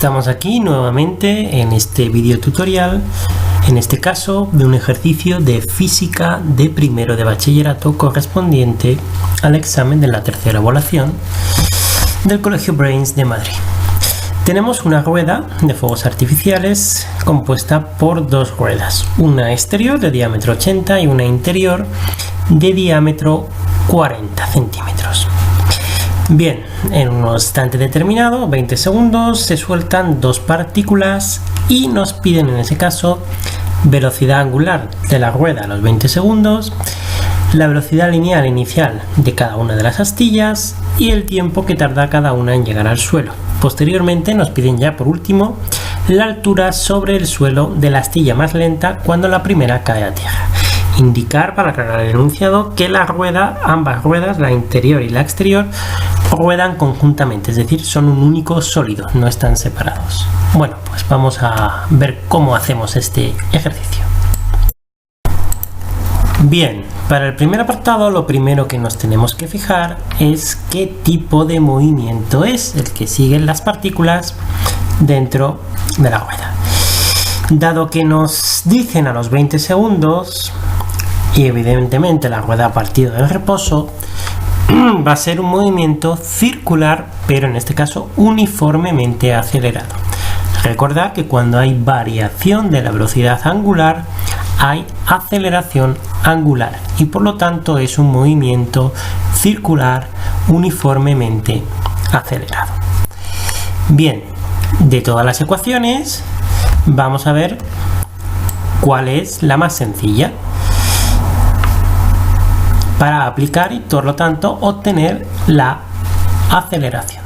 Estamos aquí nuevamente en este video tutorial, en este caso de un ejercicio de física de primero de bachillerato correspondiente al examen de la tercera evaluación del Colegio Brains de Madrid. Tenemos una rueda de fuegos artificiales compuesta por dos ruedas, una exterior de diámetro 80 y una interior de diámetro 40 centímetros. Bien, en un instante determinado, 20 segundos, se sueltan dos partículas y nos piden en ese caso velocidad angular de la rueda a los 20 segundos, la velocidad lineal inicial de cada una de las astillas y el tiempo que tarda cada una en llegar al suelo. Posteriormente nos piden ya por último la altura sobre el suelo de la astilla más lenta cuando la primera cae a tierra. Indicar para aclarar el enunciado que ambas ruedas, la interior y la exterior, ruedan conjuntamente, es decir, son un único sólido, no están separados. Bueno, pues vamos a ver cómo hacemos este ejercicio. Bien, para el primer apartado lo primero que nos tenemos que fijar es qué tipo de movimiento es el que siguen las partículas dentro de la rueda. Dado que nos dicen a los 20 segundos y evidentemente la rueda ha partido del reposo, va a ser un movimiento circular, pero en este caso uniformemente acelerado. Recordad que cuando hay variación de la velocidad angular hay aceleración angular y por lo tanto es un movimiento circular uniformemente acelerado. Bien, de todas las ecuaciones vamos a ver cuál es la más sencilla para aplicar y por lo tanto obtener la aceleración.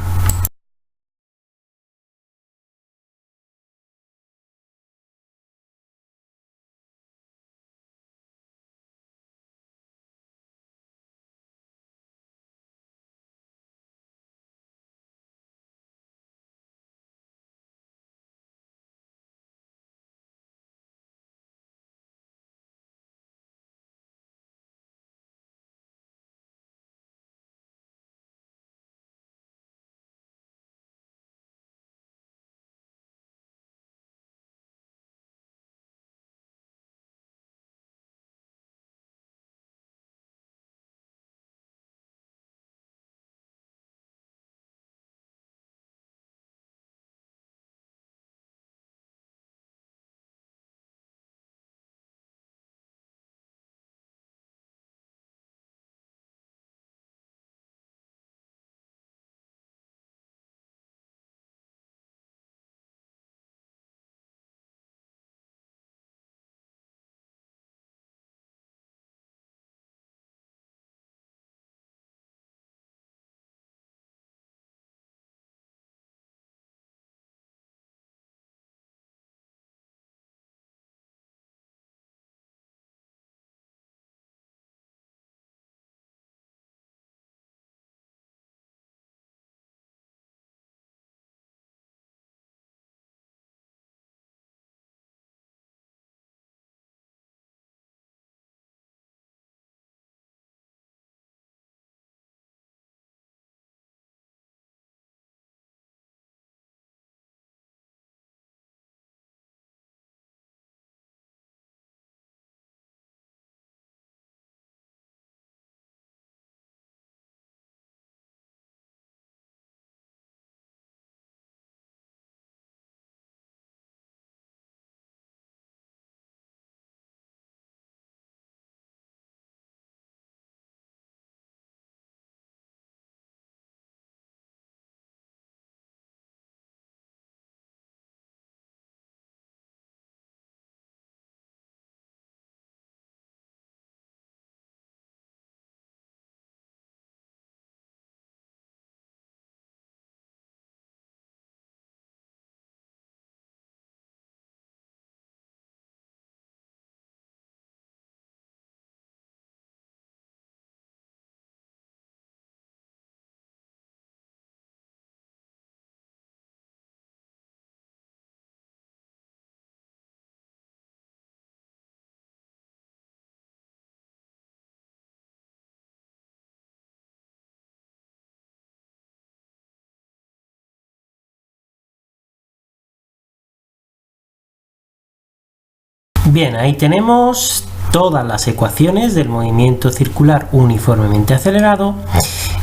Bien, ahí tenemos todas las ecuaciones del movimiento circular uniformemente acelerado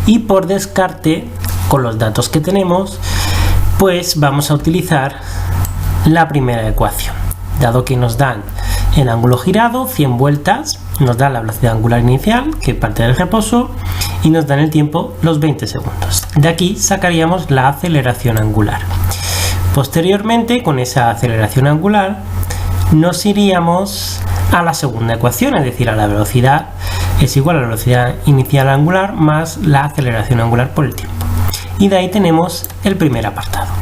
y por descarte, con los datos que tenemos, pues vamos a utilizar la primera ecuación. Dado que nos dan el ángulo girado, 100 vueltas, nos da la velocidad angular inicial, que parte del reposo, y nos dan el tiempo, los 20 segundos. De aquí sacaríamos la aceleración angular. Posteriormente, con esa aceleración angular, nos iríamos a la segunda ecuación, es decir, a la velocidad es igual a la velocidad inicial angular más la aceleración angular por el tiempo. Y de ahí tenemos el primer apartado.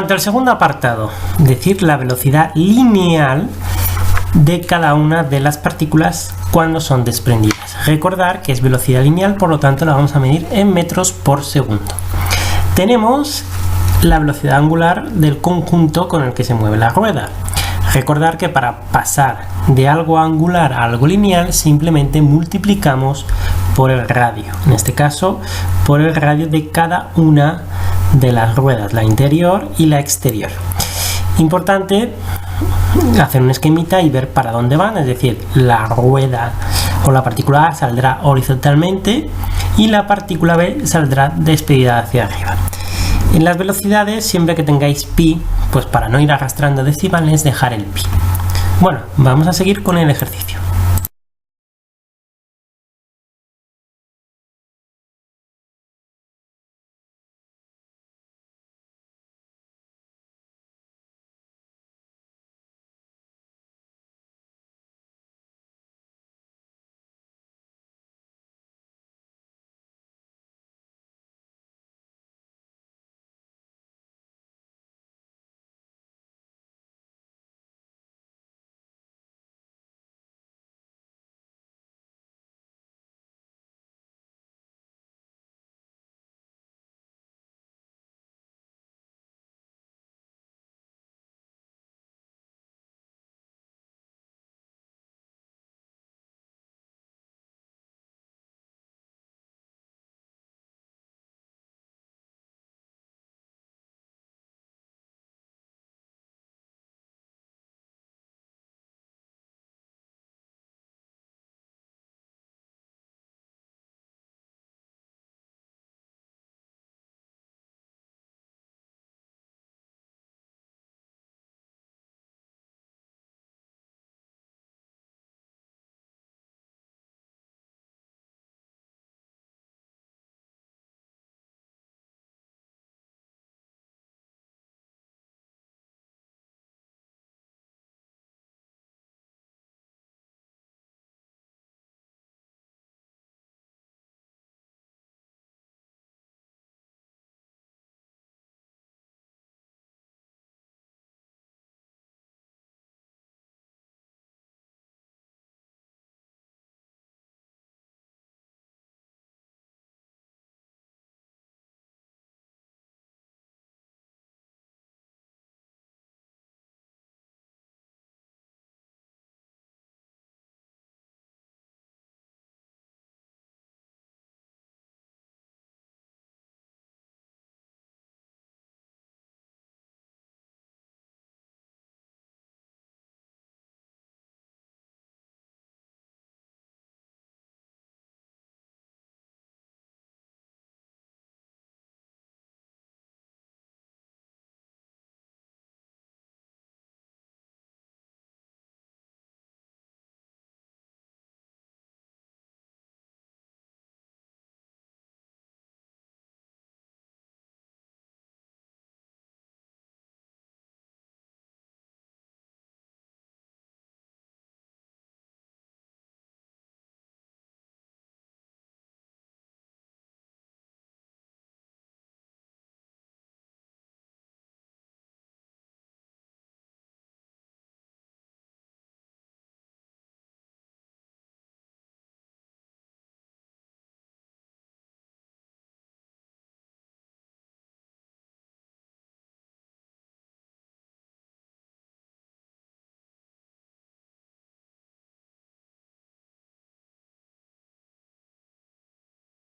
En cuanto al segundo apartado, decir la velocidad lineal de cada una de las partículas cuando son desprendidas. Recordar que es velocidad lineal, por lo tanto la vamos a medir en metros por segundo. Tenemos la velocidad angular del conjunto con el que se mueve la rueda. Recordar que para pasar de algo angular a algo lineal simplemente multiplicamos por el radio, en este caso por el radio de cada una de las ruedas, la interior y la exterior. Importante hacer un esquemita y ver para dónde van, es decir, la rueda o la partícula A saldrá horizontalmente y la partícula B saldrá despedida hacia arriba. En las velocidades, siempre que tengáis pi, pues para no ir arrastrando decimales, dejar el pi. Bueno, vamos a seguir con el ejercicio.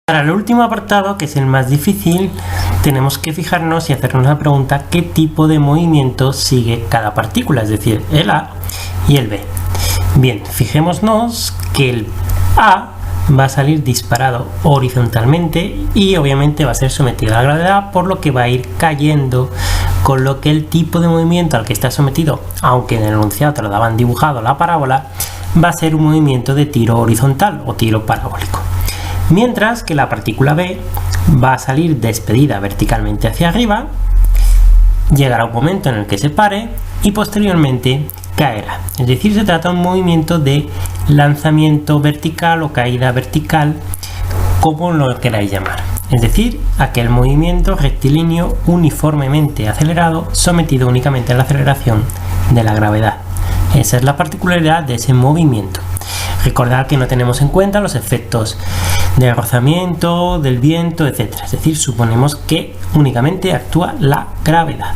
Para el último apartado, que es el más difícil, tenemos que fijarnos y hacernos la pregunta qué tipo de movimiento sigue cada partícula, es decir, el A y el B. Bien, fijémonos que el A va a salir disparado horizontalmente y obviamente va a ser sometido a la gravedad, por lo que va a ir cayendo, con lo que el tipo de movimiento al que está sometido, aunque en el enunciado te lo daban dibujado la parábola, va a ser un movimiento de tiro horizontal o tiro parabólico. Mientras que la partícula B va a salir despedida verticalmente hacia arriba, llegará un momento en el que se pare y posteriormente caerá. Es decir, se trata de un movimiento de lanzamiento vertical o caída vertical como lo queráis llamar. Es decir, aquel movimiento rectilíneo uniformemente acelerado sometido únicamente a la aceleración de la gravedad. Esa es la particularidad de ese movimiento. Recordad que no tenemos en cuenta los efectos de rozamiento, del viento, etc. Es decir, suponemos que únicamente actúa la gravedad.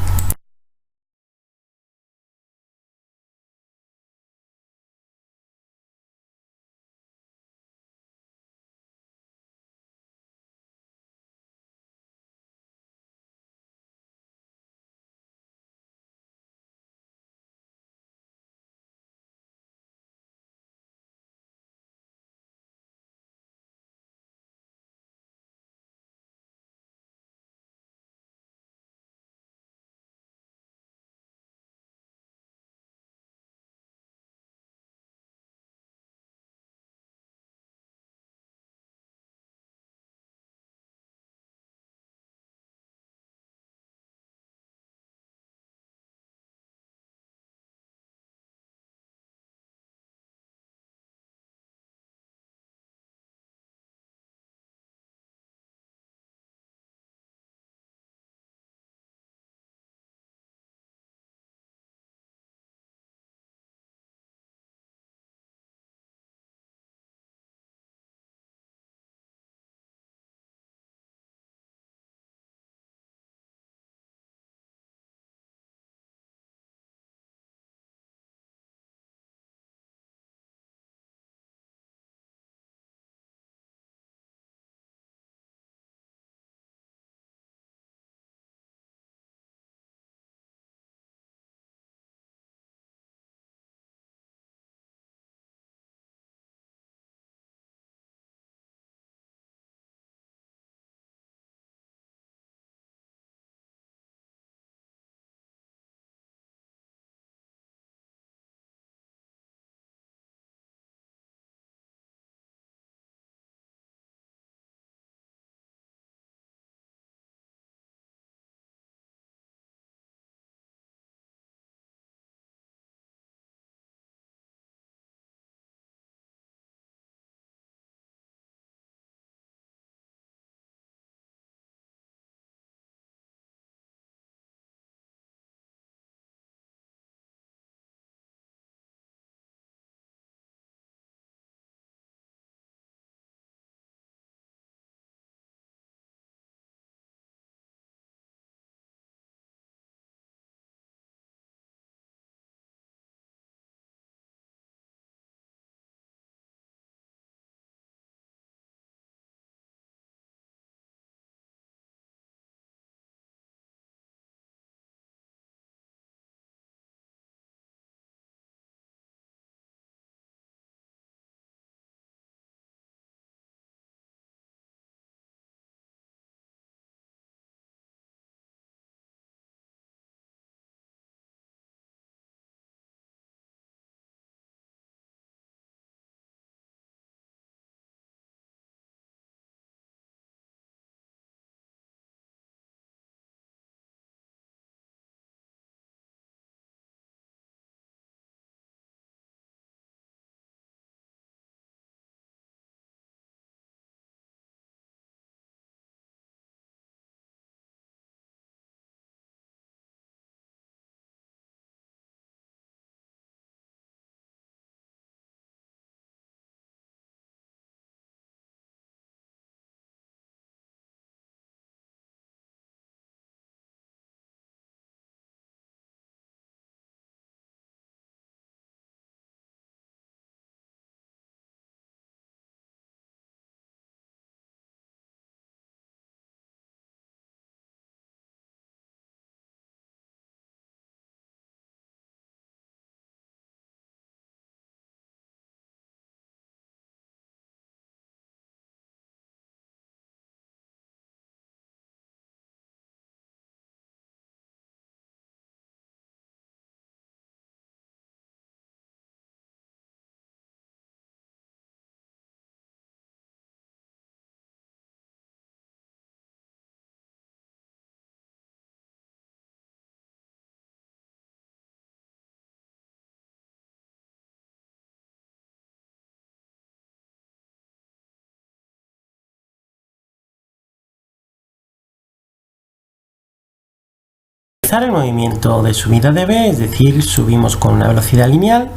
analizar el movimiento de subida de B, es decir, subimos con una velocidad lineal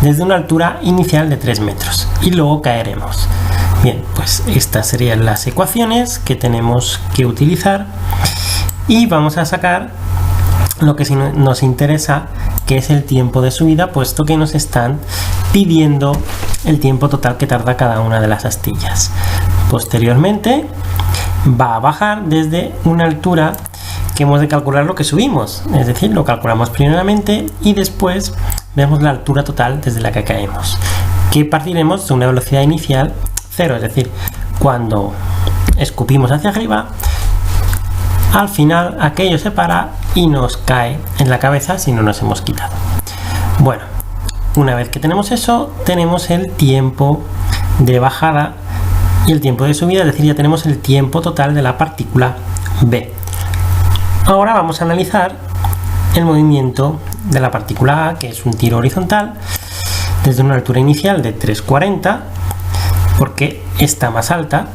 desde una altura inicial de 3 metros y luego caeremos. Bien, pues estas serían las ecuaciones que tenemos que utilizar y vamos a sacar lo que sí nos interesa, que es el tiempo de subida, puesto que nos están pidiendo el tiempo total que tarda cada una de las astillas. Posteriormente va a bajar desde una altura que hemos de calcular lo que subimos, es decir, lo calculamos primeramente y después vemos la altura total desde la que caemos, que partiremos de una velocidad inicial 0, es decir, cuando escupimos hacia arriba, al final aquello se para y nos cae en la cabeza si no nos hemos quitado. Bueno, una vez que tenemos eso, tenemos el tiempo de bajada y el tiempo de subida, es decir, ya tenemos el tiempo total de la partícula B. Ahora vamos a analizar el movimiento de la partícula A, que es un tiro horizontal desde una altura inicial de 3,40, porque está más alta,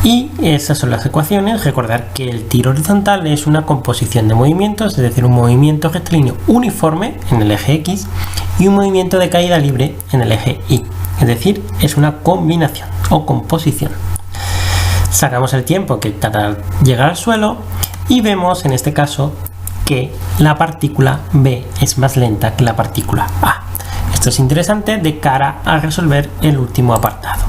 y esas son las ecuaciones. Recordar que el tiro horizontal es una composición de movimientos, es decir, un movimiento rectilíneo uniforme en el eje X y un movimiento de caída libre en el eje Y, es decir, es una combinación o composición. Sacamos el tiempo que tarda llegar al suelo y vemos en este caso que la partícula B es más lenta que la partícula A. Esto es interesante de cara a resolver el último apartado.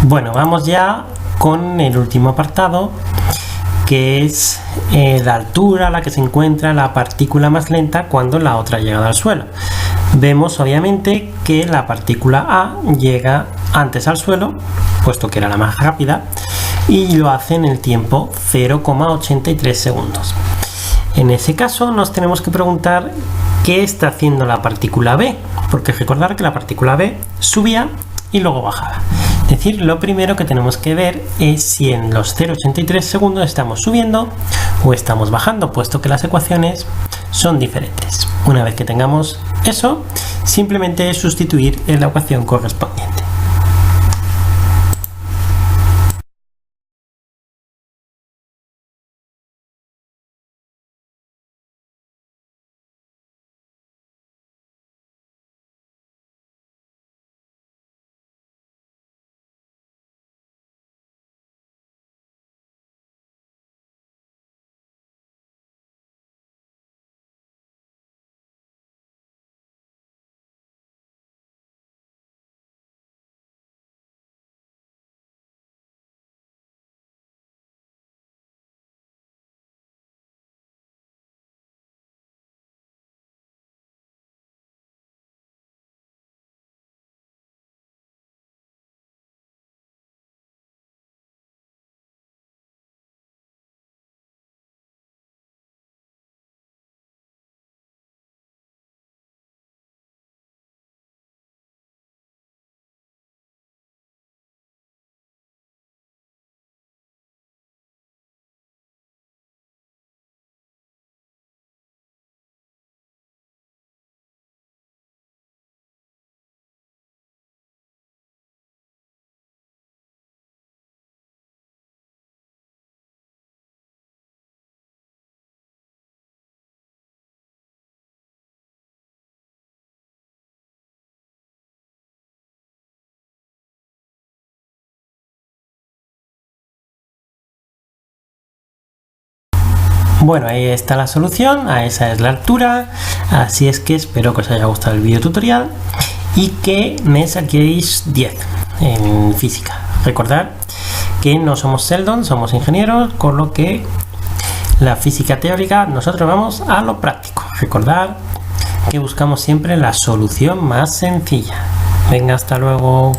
Bueno, vamos ya con el último apartado, que es la altura a la que se encuentra la partícula más lenta cuando la otra llega al suelo. Vemos obviamente que la partícula A llega antes al suelo, puesto que era la más rápida, y lo hace en el tiempo 0,83 segundos. En ese caso nos tenemos que preguntar qué está haciendo la partícula B, porque recordar que la partícula B subía y luego bajaba. Es decir, lo primero que tenemos que ver es si en los 0,83 segundos estamos subiendo o estamos bajando, puesto que las ecuaciones son diferentes. Una vez que tengamos eso, simplemente es sustituir en la ecuación correspondiente. Bueno, ahí está la solución, a esa es la altura, así es que espero que os haya gustado el video tutorial y que me saquéis 10 en física. Recordad que no somos Sheldon, somos ingenieros, con lo que la física teórica nosotros vamos a lo práctico. Recordad que buscamos siempre la solución más sencilla. Venga, hasta luego.